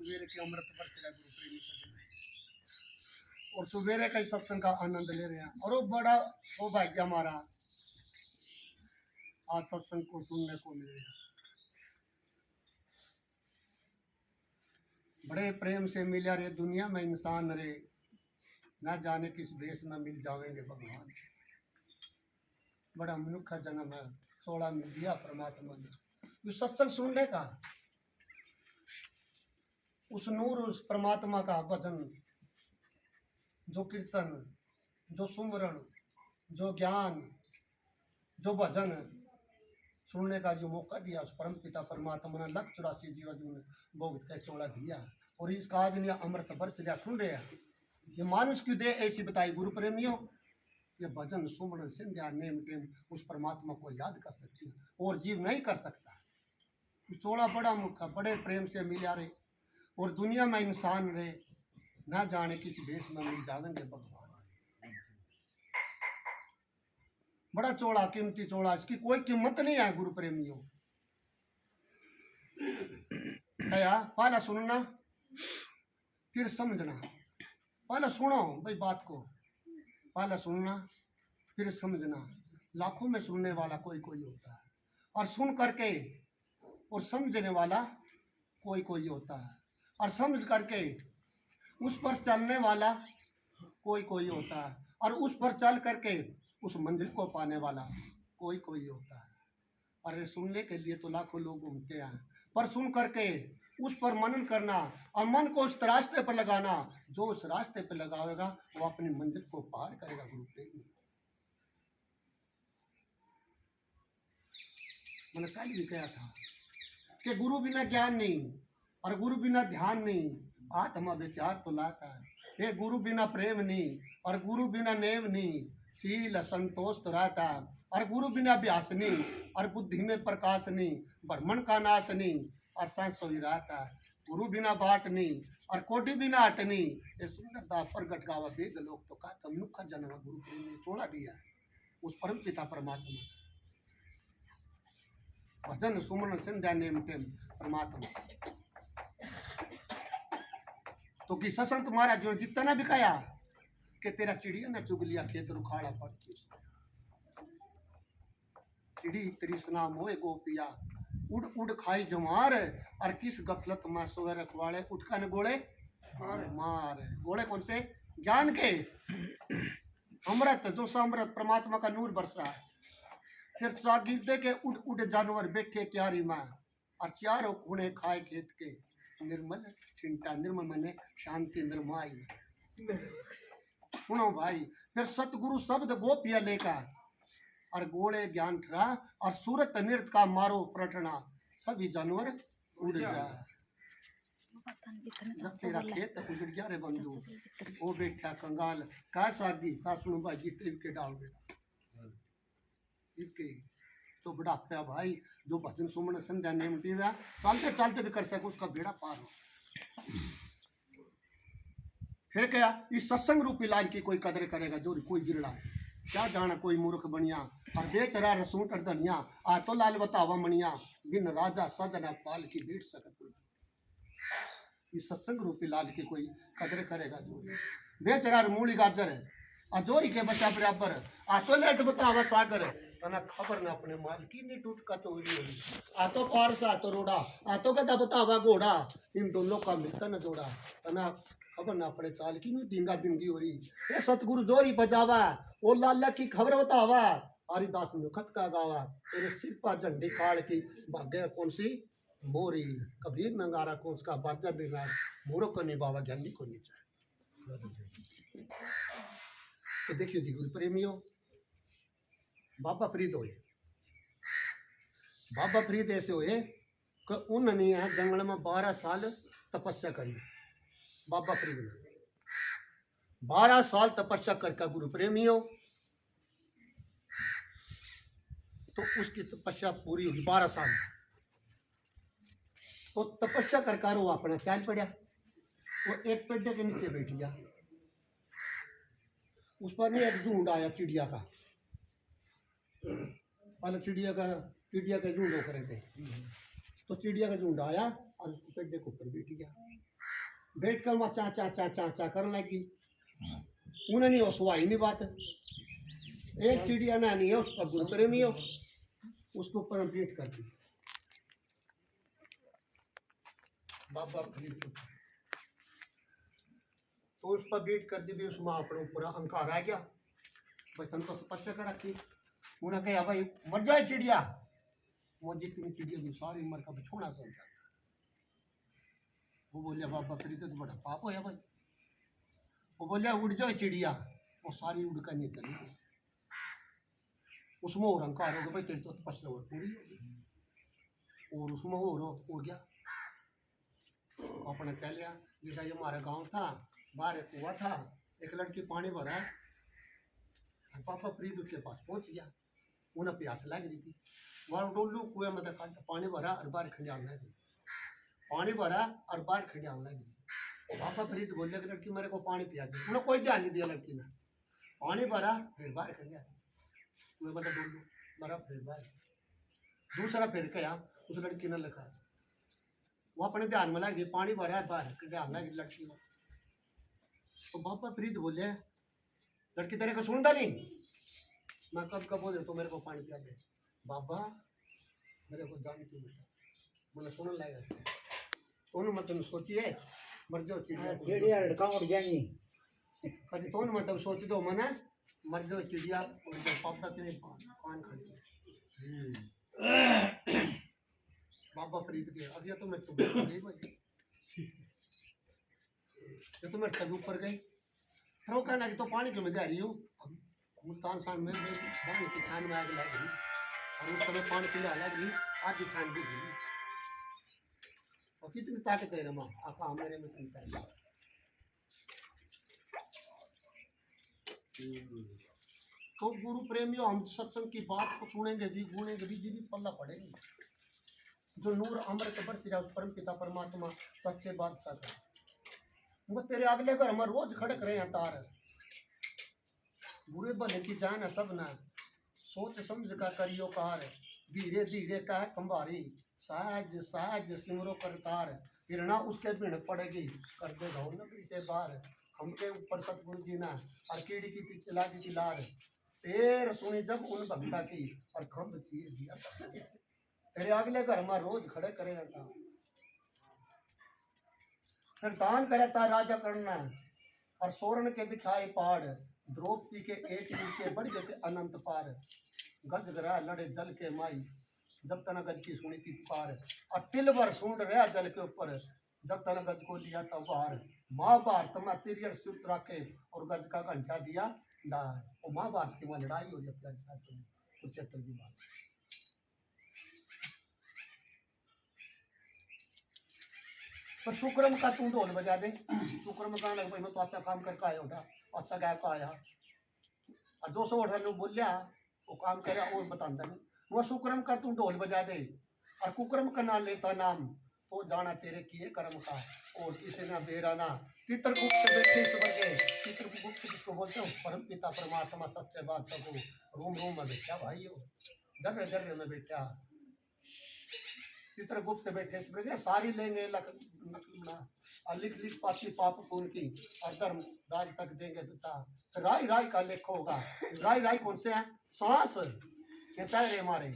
सवेरे के अमृत बरस रहा गुरु प्रेमी सज्जन, और सवेरे का ही सत्संग का आनंद ले रहे हैं। और वो बड़ा सौभाग्य हमारा आज सत्संग को सुनने को मिल रहा है। बड़े प्रेम से मिला रे दुनिया में इंसान रे, ना जाने किस भेष में मिल जाएंगे भगवान। बड़ा मनुष्य जन्म है, 16 मिल दिया परमात्मा ने। जो सत्संग सुनने का, उस नूर, उस परमात्मा का भजन, जो कीर्तन, जो सुमरण, जो ज्ञान, जो भजन सुनने का जो मौका दिया, उस परम पिता परमात्मा ने 184 जीवा जो भोग का चौड़ा दिया। और इसका आज ने अमृत बरस गया सुन रहे हैं। ये मानुष की दे ऐसी बताई गुरु प्रेमियों, ये भजन सुमरण संध्या नेम टेम उस परमात्मा को याद कर सकती है और जीव नहीं कर सकता। चौड़ा बड़ा मुखा बड़े प्रेम से मिला रे, और दुनिया में इंसान रे, ना जाने किस भेष में मिल जाएंगे भगवान। बड़ा चौड़ा कीमती चौड़ा, इसकी कोई कीमत नहीं है गुरु प्रेमियों। क्या पहला सुनना फिर समझना, पहले सुनो भाई बात को, पहले सुनना फिर समझना। लाखों में सुनने वाला कोई कोई होता है, और सुन करके और समझने वाला कोई कोई होता है, और समझ करके उस पर चलने वाला कोई कोई होता है, और उस पर चल करके उस मंजिल को पाने वाला कोई कोई होता है। अरे सुनने के लिए तो लाखों लोग घूमते हैं, पर सुन करके उस पर मनन करना और मन को उस रास्ते पर लगाना, जो उस रास्ते पर लगाएगा वो अपनी मंजिल को पार करेगा गुरु प्रेमी। मैंने कल भी कहा था कि गुरु बिना ज्ञान नहीं और गुरु बिना ध्यान नहीं, आत्मा विचार तो लाता है। ये गुरु बिना प्रेम नहीं और गुरु बिना नेम नहीं, शील संतोष तो रहता है। और गुरु बिना अभ्यास नहीं और बुद्धि में प्रकाश नहीं, ब्रह्मण का नाश नहीं और सांस सोई रहता है। गुरु बिना बाट नहीं और कोटि बिना हट नहीं, ये सुंदरता प्रगट गावा वेद लोग तो का मनुष्य जन्म गुरु ने तोड़ा दिया उस परम पिता परमात्मा। भजन सुमन संध्या नेम टेम परमात्मा। तो कि ससंत महाराज जो जितना भी कहा कि तेरा चिड़िया ने चुग लिया खेत रुखाड़ा पड़ती, चिड़ी तृष्णा मोए गोपिया, उड़ उड़ खाई जमार, और किस गफलत में सोए रखवाड़े उठकन गोले मार मार। गोले कौन से? ज्ञान के अमृत, जो समृत परमात्मा का नूर बरसा। फिर चागिर्दे के उड़ उड़ जानवर बैठे क्यारी में, और चारों कुणे खाए खेत के, निर्मल चिंता निर्मल मने शांति निर्माई। सुनो भाई, फिर सतगुरु शब्द गोपिया लेकर और गोले ज्ञान ठरा, और सूरत नृत्य का मारो प्रटना, सभी जानवर उड़ जाए। जब तेरा खेत उजड़ गया रे बंधु, वो बैठा कंगाल का सागी का सुनो भाई जीते के डाल बेटा इनके तो बुढ़ापा भाई जो भजन सुमन संध्या नेम टीवा चलते चलते भी कर सके उसका बेड़ा पार हो। फिर क्या इस सत्संग रूपी लाल की कोई कदर करेगा जो कोई गिरड़ा, क्या जाना कोई मूर्ख बनिया, और बेचरा रसूट और धनिया, आ तो लाल बतावा मनिया, बिन राजा सजना पाल की बैठ सकत कोई। इस सत्संग रूपी लाल की कोई कदर करेगा जो बेचरा मूली गाजर है, अजोरी के बच्चा बराबर, आ तो लेट बतावा सागर, तना खबर ना अपने माल की नहीं टूट का चोरी होगी, आ तो पारसा आ तो रोड़ा, आ तो गदा बतावा घोड़ा, इन दोनों का मिलता न जोड़ा, तना खबर ना अपने चाल की नहीं डिंगा डिंगी हो रही। ये सतगुरु जोरी बजावा, ओ लाला की खबर बतावा, हरिदास ने खत का गावा, तेरे सिर पर झंडी काल की भाग्य कौन सी मोरी, कबीर नंगारा कौन सा बाजा देना, मोरो को नहीं बाबा ज्ञानी को नहीं चाहे। तो देखियो जी गुरु प्रेमियों, बाबा फरीद होए, बाबा फरीद ऐसे होए कि उन्होंने जंगल में 12 साल तपस्या करी। बाबा फरीद ने 12 साल तपस्या करके गुरु प्रेमियों, तो उसकी तपस्या पूरी हुई 12 साल। तो तपस्या कर वो अपना चाल पड़ा, वो एक पेड़ के नीचे बैठ गया, उस पर नहीं एक झुंड आया चिड़िया का, पहले चिड़िया का झुंड होकर थे, तो चिड़िया का झुंड आया और उसको पेड़ के ऊपर बैठ गया। बैठ कर वहाँ चा चा चा चा चा करने लगी। उन्हें नहीं सुहा ही नहीं बात। एक चिड़िया ना नहीं है उस पर गुरु प्रेमी हो, उसके ऊपर बैठ कर दी। बाबा फरीद तो उस पर बैठ कर दी भी उसमें अपने पूरा अहंकार आ गया। भाई तन तो तपस्या कर रखी। उन्हें कहा भाई मर जाए चिड़िया। वो जितनी चिड़िया भी सारी मर का बिछोड़ा सो जाता। वो बोलिया बाबा फरीद तो बड़ा पाप होया भाई। वो बोलिया उड़ जाए चिड़िया। वो सारी उड़ कर नहीं चली गई। उसमें और अहंकार हो गया भाई तेरी तो तपस्या और पूरी होगी। और उसमें और हो गया। अपने कह लिया जैसा ये हमारा गांव था, बाहर एक कुआ था, एक लड़की पानी भरा, पापा फरीद उसके पास पहुंच गया। उन्हें प्यास लग रही थी। वहाँ डोलू कुएं में पानी भरा और बाहर खंडियाल लग गई। पानी भरा और बाहर खंडियाल लग गई। पापा फरीद बोले कि लड़की मेरे को पानी पिया दे। उन्हें कोई ध्यान नहीं दिया लड़की ने। पानी भरा फिर बाहर खंडियाल कुएं में डोलू भरा फिर बाहर। दूसरा फिर गया उस लड़की ने लिखा। वो अपने ध्यान में लग गई। पानी भरा है बाहर ध्यान लग गई लड़की को। तो पापा फरीद बोले लड़की तेरे को सुनता नहीं। मैं कब कब बोले तो मेरे को पानी पिया दे। बाबा मेरे को जान क्यों बेटा मैंने सुन लाएगा तो मतलब सोचिए मर जाओ चिड़िया लड़का उड़ जाएंगी कभी तो मतलब सोच दो मैंने मर जाओ चिड़िया और पापा के कान खड़ी। बाबा फरीद के अब ये तो मैं तो गई भाई ये तो मैं तब ऊपर गई। फिर वो कहना कि तो पानी क्यों मैं दे रही हूँ। मुल्तान साहब में पानी की छान में आग लग गई और उस समय पानी पीने लग गई आग की छान भी गई। और कितनी ताकत है रमा आका मेरे में चिंता है। तो गुरु प्रेमियों हम सत्संग की बात को सुनेंगे भी गुनेंगे भी जी भी पल्ला पड़ेंगे। जो नूर अमृत बरस रहा उस परम पिता परमात्मा सच्चे बादशाह का वो तेरे अगले घर में रोज खड़क रहे हैं तार। बुरे भले की जान सब ना सोच समझ का करियो कार। धीरे धीरे कह कंबारी साज साज सिमरो करतार। हिरणा उसके भिड़ पड़ेगी कर दे घो नगरी से बाहर। हमके ऊपर सतगुरु जी ना और कीड़ी की चिला दी चिलार। तेर सुनी जब उन भक्ता की और खम्भ चीर दिया। तेरे अगले घर में रोज खड़े करे था। फिर दान करे था राजा करना और सोरण के दिखाए पहाड़। द्रौपदी के एक के बढ़ गए अनंत पार। गज गरा लड़े जल के माई जब तना गज की सुनी थी पुकार। और तिल भर सूंड रहा जल के ऊपर जब तना गज को लिया तब बाहर। महाभारत में तिरियर सूत्र रखे और गज का घंटा दिया डार। और महाभारत की वहाँ लड़ाई हो जाती है कुरुक्षेत्र की बात। पर शुक्रम का तू ढोल बजा दे। शुक्रम कहने लगा भाई मैं तो अच्छा काम करके आया उठा अच्छा गायक का आया और 200 बोलिया वो काम करे और बताता नहीं। वो शुक्रम का तू ढोल बजा दे और कुक्रम का ना लेता नाम तो जाना तेरे किए कर्म का और किसी ना बेरा ना। चित्रगुप्त बैठे स्वर्ग चित्रगुप्त किसको बोलते हो परम पिता परमात्मा सच्चे बादशाह को रूम रूम में बैठा भाई हो जर्रे जर्रे में बैठा। चित्रगुप्त बैठे स्वर्ग सारी लेंगे लखना और लिख लिख पाती पाप पुण्य की और धर्म राज तक देंगे पिता। राय राय का लेख होगा। राय राय कौन से है सांस ये तैरे हमारे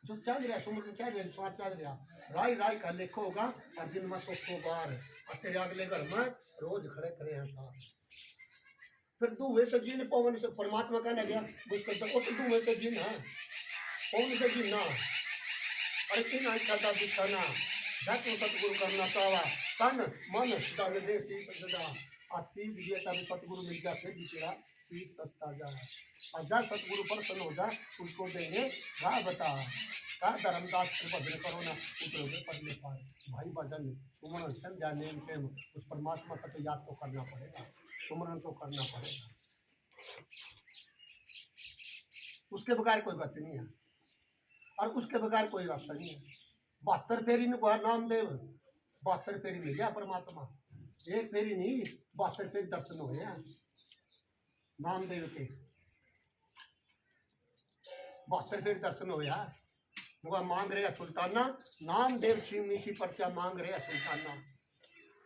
जो चल रहा सुमर चल रहा सांस चल रहा। राय राय का लेख होगा और दिन में 100 बार और तेरे अगले घर में रोज खड़े करे हैं था। फिर धुएं से जिन पवन से परमात्मा कहने गया तो धुएं से जिन है पवन से जिन ना अरे तीन करता दिखाना जातु सतगुरु करना चावा तन मन दर दे शीश सदा और शीश दिए तभी सतगुरु मिल जा फिर भी तेरा शीश सस्ता जा और जा सतगुरु प्रसन्न हो जा उसको देंगे राह बता का धर्मदास भजन करो ना उतरोगे पढ़ने पाए। भाई भजन सुमरन संध्या नेम प्रेम उस परमात्मा का तो याद तो करना पड़ेगा सुमरन तो करना पड़ेगा। उसके बगैर कोई गति नहीं है और उसके बगैर कोई रास्ता नहीं है। 72 फेरी ने कहा नामदेव 72 फेरी मिल गया परमात्मा। एक फेरी नहीं 72 फेरी दर्शन हुए हैं नामदेव के 72 फेरी दर्शन हुए हैं। वह मांग रहे सुल्ताना नाम देव मीठी पर्चा मांग रहे सुल्ताना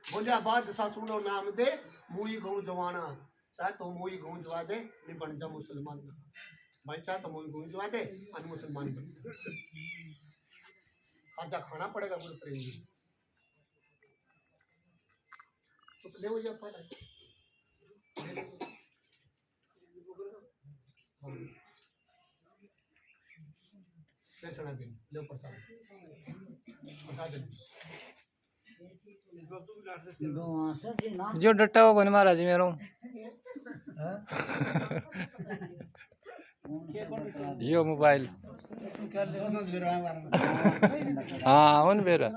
बोलिया बादशाह सुनो नाम दे मुई गऊ जवाना चाहे तो मुई गऊ जवा दे नहीं बन जा मुसलमान भाई चाहे तो मुई गऊ जवा दे अन मुसलमान बन खाजा खाना पड़ेगा गुरु प्रेम जी तो ले हो जा पाला पैसा दे ले प्रसाद जो डटा होगा नहीं महाराज मेरा यो मोबाइल हाँ उन बेरा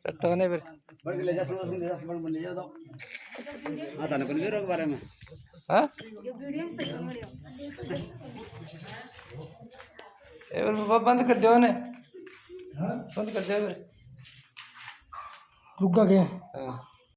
डटा नहीं बेरा हाँ बंद कर दो ने बंद कर दो रुक गया हाँ